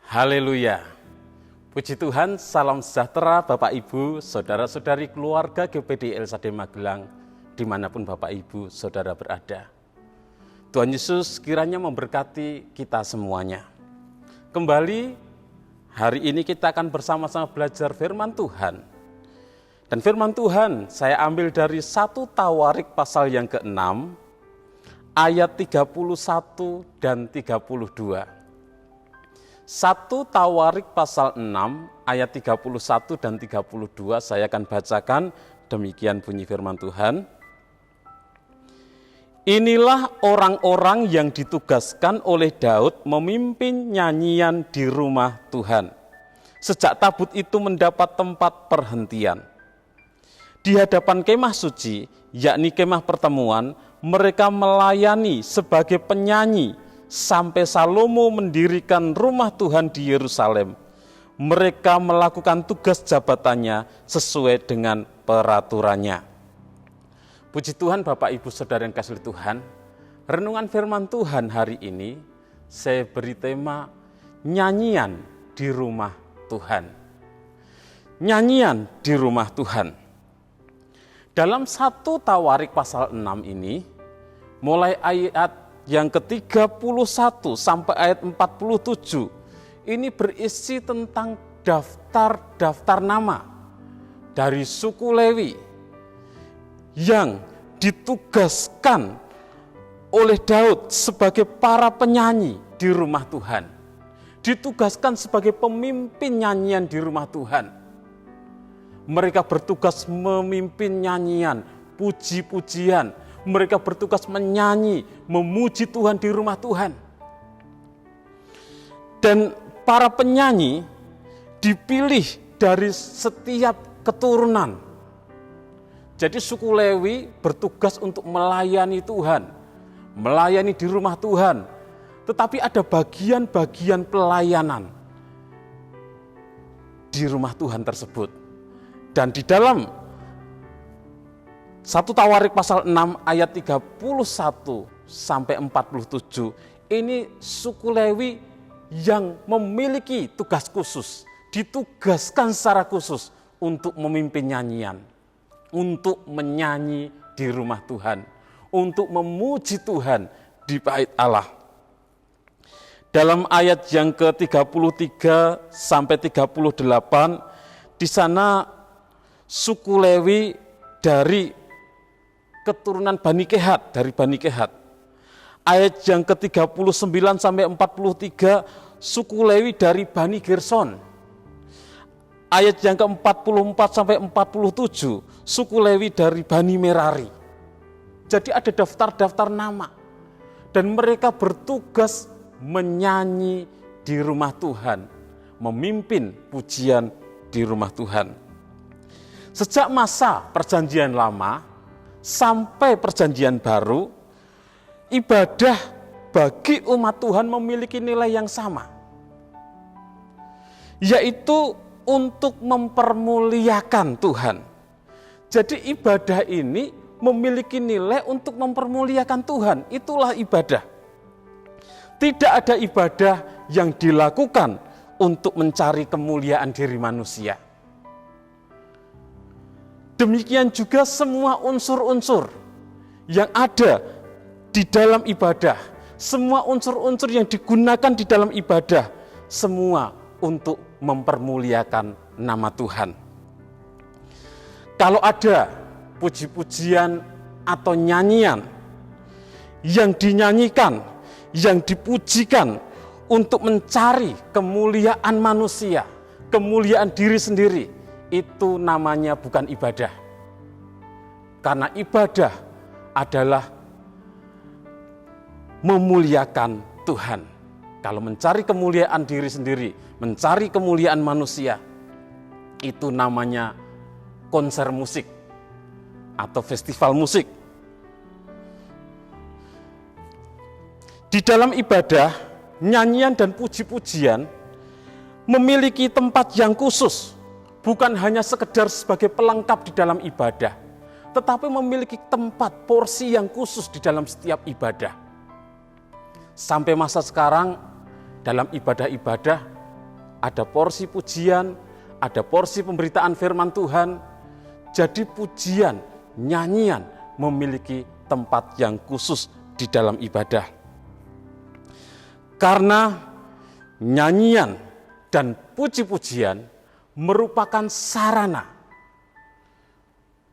Haleluya. Puji Tuhan, salam sejahtera Bapak Ibu, saudara-saudari keluarga GPD LSAD Magelang, dimanapun Bapak Ibu, saudara berada. Tuhan Yesus kiranya memberkati kita semuanya. Kembali, hari ini kita akan bersama-sama belajar firman Tuhan. Dan firman Tuhan saya ambil dari 1 Tawarik pasal yang ke-6, ayat 31 dan 32. 1 Tawarik pasal 6 ayat 31 dan 32 saya akan bacakan, demikian bunyi firman Tuhan. Inilah orang-orang yang ditugaskan oleh Daud memimpin nyanyian di rumah Tuhan. Sejak tabut itu mendapat tempat perhentian. Di hadapan kemah suci, yakni kemah pertemuan, mereka melayani sebagai penyanyi sampai Salomo mendirikan rumah Tuhan di Yerusalem. Mereka melakukan tugas jabatannya sesuai dengan peraturannya. Puji Tuhan Bapak Ibu Saudara yang kasih Tuhan, renungan firman Tuhan hari ini saya beri tema nyanyian di rumah Tuhan. Nyanyian di rumah Tuhan. Dalam 1 Tawarik pasal 6 ini, mulai ayat yang ke-31 sampai ayat 47, ini berisi tentang daftar-daftar nama dari suku Lewi yang ditugaskan oleh Daud sebagai para penyanyi di rumah Tuhan. Ditugaskan sebagai pemimpin nyanyian di rumah Tuhan. Mereka bertugas memimpin nyanyian, puji-pujian. Mereka bertugas menyanyi, memuji Tuhan di rumah Tuhan. Dan para penyanyi dipilih dari setiap keturunan. Jadi suku Lewi bertugas untuk melayani Tuhan, melayani di rumah Tuhan. Tetapi ada bagian-bagian pelayanan di rumah Tuhan tersebut. Dan di dalam 1 Tawarik pasal 6 ayat 31 sampai 47, ini suku Lewi yang memiliki tugas khusus, ditugaskan secara khusus untuk memimpin nyanyian, untuk menyanyi di rumah Tuhan, untuk memuji Tuhan di bait Allah. Dalam ayat yang ke-33 sampai 38, di sana suku Lewi dari keturunan Bani Kehat, dari Bani Kehat. Ayat yang ke-39 sampai 43, suku Lewi dari Bani Gerson. Ayat yang ke-44 sampai 47, suku Lewi dari Bani Merari. Jadi ada daftar-daftar nama. Dan mereka bertugas menyanyi di rumah Tuhan, memimpin pujian di rumah Tuhan. Sejak masa Perjanjian Lama sampai Perjanjian Baru, ibadah bagi umat Tuhan memiliki nilai yang sama, yaitu untuk mempermuliakan Tuhan. Jadi ibadah ini memiliki nilai untuk mempermuliakan Tuhan, itulah ibadah. Tidak ada ibadah yang dilakukan untuk mencari kemuliaan diri manusia. Demikian juga semua unsur-unsur yang ada di dalam ibadah, semua unsur-unsur yang digunakan di dalam ibadah, semua untuk mempermuliakan nama Tuhan. Kalau ada puji-pujian atau nyanyian yang dinyanyikan, yang dipujikan untuk mencari kemuliaan manusia, kemuliaan diri sendiri, itu namanya bukan ibadah. Karena ibadah adalah memuliakan Tuhan. Kalau mencari kemuliaan diri sendiri, mencari kemuliaan manusia, itu namanya konser musik atau festival musik. Di dalam ibadah, nyanyian dan puji-pujian memiliki tempat yang khusus. Bukan hanya sekedar sebagai pelengkap di dalam ibadah, tetapi memiliki tempat, porsi yang khusus di dalam setiap ibadah. Sampai masa sekarang, dalam ibadah-ibadah ada porsi pujian, ada porsi pemberitaan firman Tuhan. Jadi pujian, nyanyian memiliki tempat yang khusus di dalam ibadah. Karena nyanyian dan puji-pujian merupakan sarana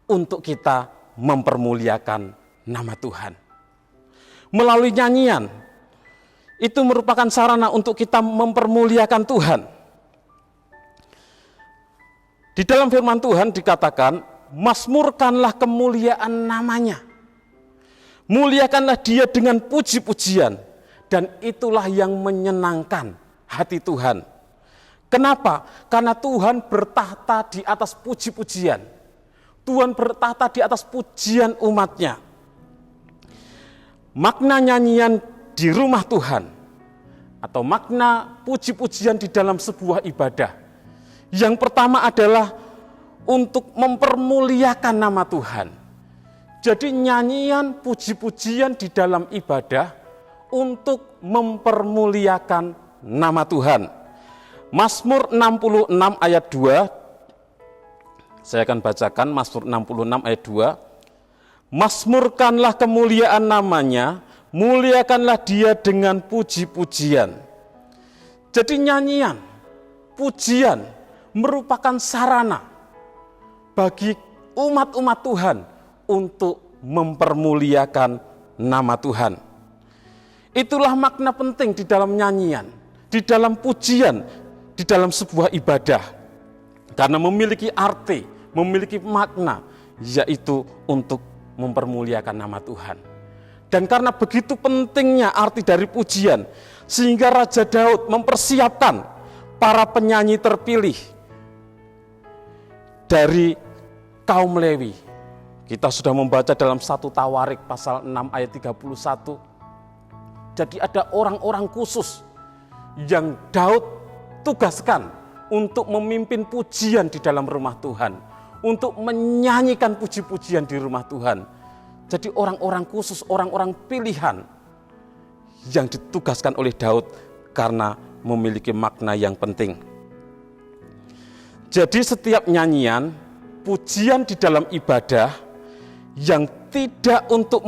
untuk kita mempermuliakan nama Tuhan. Melalui nyanyian, itu merupakan sarana untuk kita mempermuliakan Tuhan. Di dalam firman Tuhan dikatakan, mazmurkanlah kemuliaan namanya. Muliakanlah dia dengan puji-pujian, dan itulah yang menyenangkan hati Tuhan. Kenapa? Karena Tuhan bertahta di atas puji-pujian. Tuhan bertahta di atas pujian umatnya. Makna nyanyian di rumah Tuhan, atau makna puji-pujian di dalam sebuah ibadah, yang pertama adalah untuk mempermuliakan nama Tuhan. Jadi nyanyian puji-pujian di dalam ibadah untuk mempermuliakan nama Tuhan. Mazmur 66 ayat 2, saya akan bacakan Mazmur 66 ayat 2. Mazmurkanlah kemuliaan namanya, muliakanlah dia dengan puji-pujian. Jadi nyanyian, pujian merupakan sarana bagi umat-umat Tuhan untuk mempermuliakan nama Tuhan. Itulah makna penting di dalam nyanyian, di dalam pujian, di dalam sebuah ibadah. Karena memiliki arti, memiliki makna, yaitu untuk mempermuliakan nama Tuhan. Dan karena begitu pentingnya arti dari pujian, sehingga Raja Daud mempersiapkan para penyanyi terpilih dari kaum Lewi. Kita sudah membaca dalam 1 Tawarik pasal 6 ayat 31. Jadi ada orang-orang khusus yang Daud tugaskan untuk memimpin pujian di dalam rumah Tuhan, untuk menyanyikan puji-pujian di rumah Tuhan. Jadi orang-orang khusus, orang-orang pilihan yang ditugaskan oleh Daud karena memiliki makna yang penting. Jadi setiap nyanyian, pujian di dalam ibadah yang tidak untuk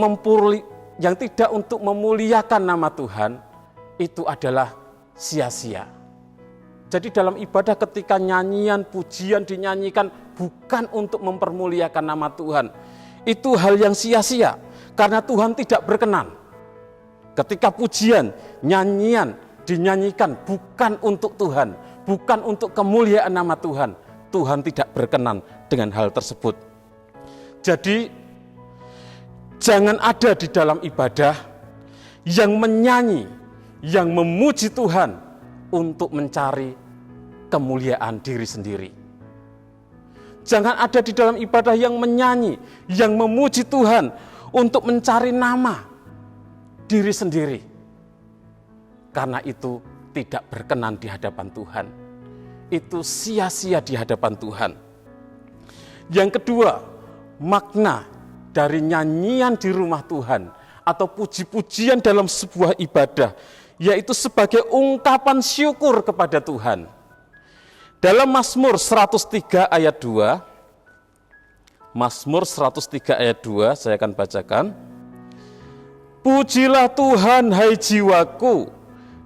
memuliakan nama Tuhan, itu adalah sia-sia. Jadi dalam ibadah ketika nyanyian, pujian dinyanyikan bukan untuk mempermuliakan nama Tuhan, itu hal yang sia-sia karena Tuhan tidak berkenan. Ketika pujian, nyanyian dinyanyikan bukan untuk Tuhan, bukan untuk kemuliaan nama Tuhan, Tuhan tidak berkenan dengan hal tersebut. Jadi jangan ada di dalam ibadah yang menyanyi, yang memuji Tuhan untuk mencari kemuliaan diri sendiri. Jangan ada di dalam ibadah yang menyanyi, yang memuji Tuhan untuk mencari nama diri sendiri. Karena itu tidak berkenan di hadapan Tuhan. Itu sia-sia di hadapan Tuhan. Yang kedua, makna dari nyanyian di rumah Tuhan atau puji-pujian dalam sebuah ibadah, yaitu sebagai ungkapan syukur kepada Tuhan. Dalam Mazmur 103 ayat 2, Mazmur 103 ayat 2, saya akan bacakan. Pujilah Tuhan hai jiwaku,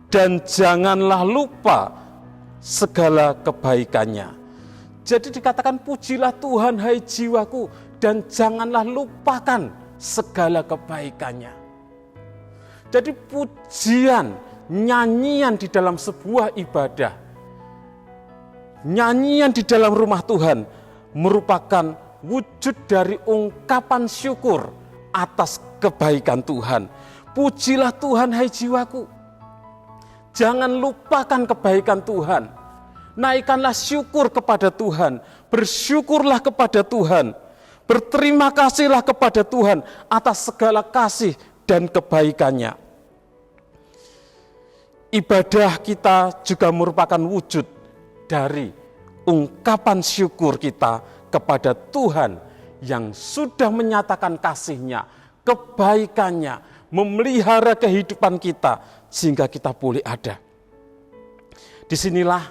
dan janganlah lupa segala kebaikannya. Jadi dikatakan pujilah Tuhan hai jiwaku, dan janganlah lupakan segala kebaikannya. Jadi pujian, nyanyian di dalam sebuah ibadah, nyanyian di dalam rumah Tuhan merupakan wujud dari ungkapan syukur atas kebaikan Tuhan. Pujilah Tuhan hai jiwaku. Jangan lupakan kebaikan Tuhan. Naikkanlah syukur kepada Tuhan. Bersyukurlah kepada Tuhan. Berterima kasihlah kepada Tuhan atas segala kasih dan kebaikannya. Ibadah kita juga merupakan wujud dari ungkapan syukur kita kepada Tuhan yang sudah menyatakan kasih-Nya, kebaikannya, memelihara kehidupan kita sehingga kita boleh ada. Disinilah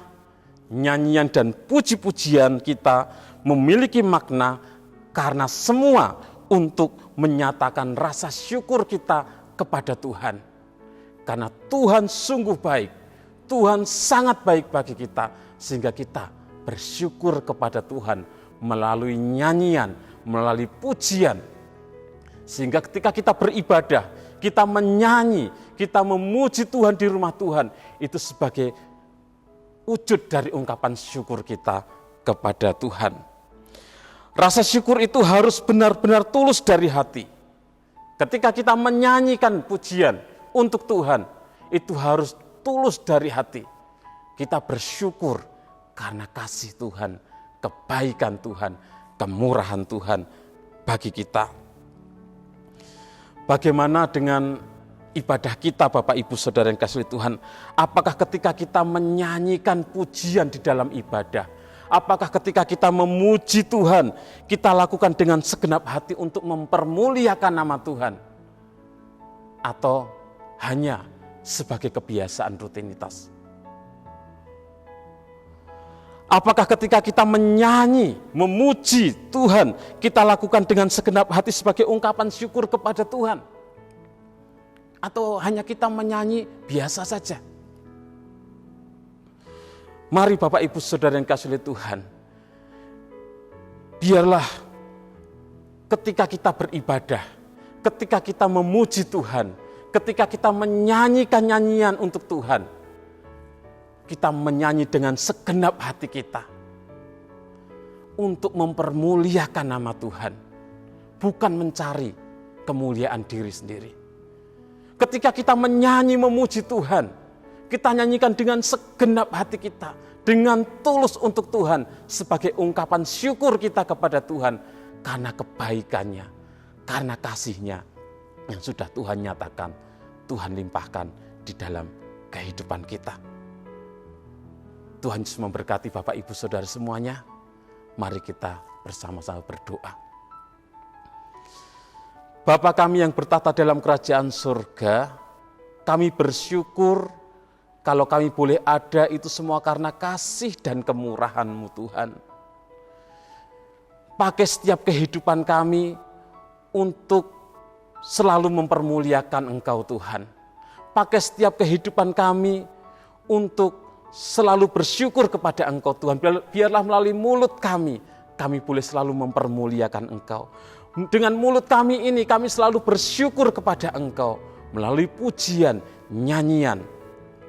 nyanyian dan puji-pujian kita memiliki makna karena semua untuk menyatakan rasa syukur kita kepada Tuhan. Karena Tuhan sungguh baik, Tuhan sangat baik bagi kita, sehingga kita bersyukur kepada Tuhan melalui nyanyian, melalui pujian. Sehingga ketika kita beribadah, kita menyanyi, kita memuji Tuhan di rumah Tuhan, itu sebagai wujud dari ungkapan syukur kita kepada Tuhan. Rasa syukur itu harus benar-benar tulus dari hati. Ketika kita menyanyikan pujian untuk Tuhan, itu harus tulus dari hati. Kita bersyukur karena kasih Tuhan, kebaikan Tuhan, kemurahan Tuhan bagi kita. Bagaimana dengan ibadah kita, Bapak Ibu Saudara yang kasih Tuhan? Apakah ketika kita menyanyikan pujian di dalam ibadah, apakah ketika kita memuji Tuhan, kita lakukan dengan segenap hati untuk mempermuliakan nama Tuhan? Atau hanya sebagai kebiasaan rutinitas? Apakah ketika kita menyanyi, memuji Tuhan, kita lakukan dengan segenap hati sebagai ungkapan syukur kepada Tuhan? Atau hanya kita menyanyi biasa saja? Mari Bapak Ibu Saudara yang kasih oleh Tuhan, biarlah ketika kita beribadah, ketika kita memuji Tuhan, ketika kita menyanyikan nyanyian untuk Tuhan, kita menyanyi dengan segenap hati kita untuk mempermuliakan nama Tuhan, bukan mencari kemuliaan diri sendiri. Ketika kita menyanyi memuji Tuhan, kita nyanyikan dengan segenap hati kita, dengan tulus untuk Tuhan, sebagai ungkapan syukur kita kepada Tuhan karena kebaikannya, karena kasih-Nya yang sudah Tuhan nyatakan, Tuhan limpahkan di dalam kehidupan kita. Tuhan Yesus memberkati Bapak Ibu Saudara semuanya. Mari kita bersama-sama berdoa. Bapa kami yang bertata dalam kerajaan surga, kami bersyukur kalau kami boleh ada itu semua karena kasih dan kemurahan-Mu Tuhan. Pakai setiap kehidupan kami untuk selalu mempermuliakan Engkau Tuhan. Pakai setiap kehidupan kami untuk selalu bersyukur kepada Engkau Tuhan. Biarlah melalui mulut kami boleh selalu mempermuliakan Engkau. Dengan mulut kami ini kami selalu bersyukur kepada Engkau melalui pujian, nyanyian,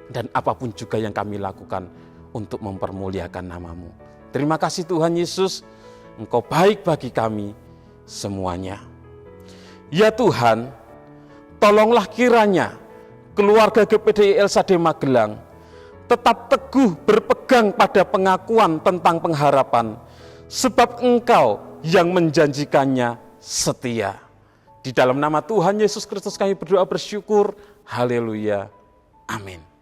dan apapun juga yang kami lakukan untuk mempermuliakan nama-Mu. Terima kasih Tuhan Yesus, Engkau baik bagi kami semuanya. Ya Tuhan, tolonglah kiranya keluarga GPDI LSAD Magelang tetap teguh berpegang pada pengakuan tentang pengharapan, sebab Engkau yang menjanjikannya setia. Di dalam nama Tuhan Yesus Kristus kami berdoa bersyukur. Haleluya. Amin.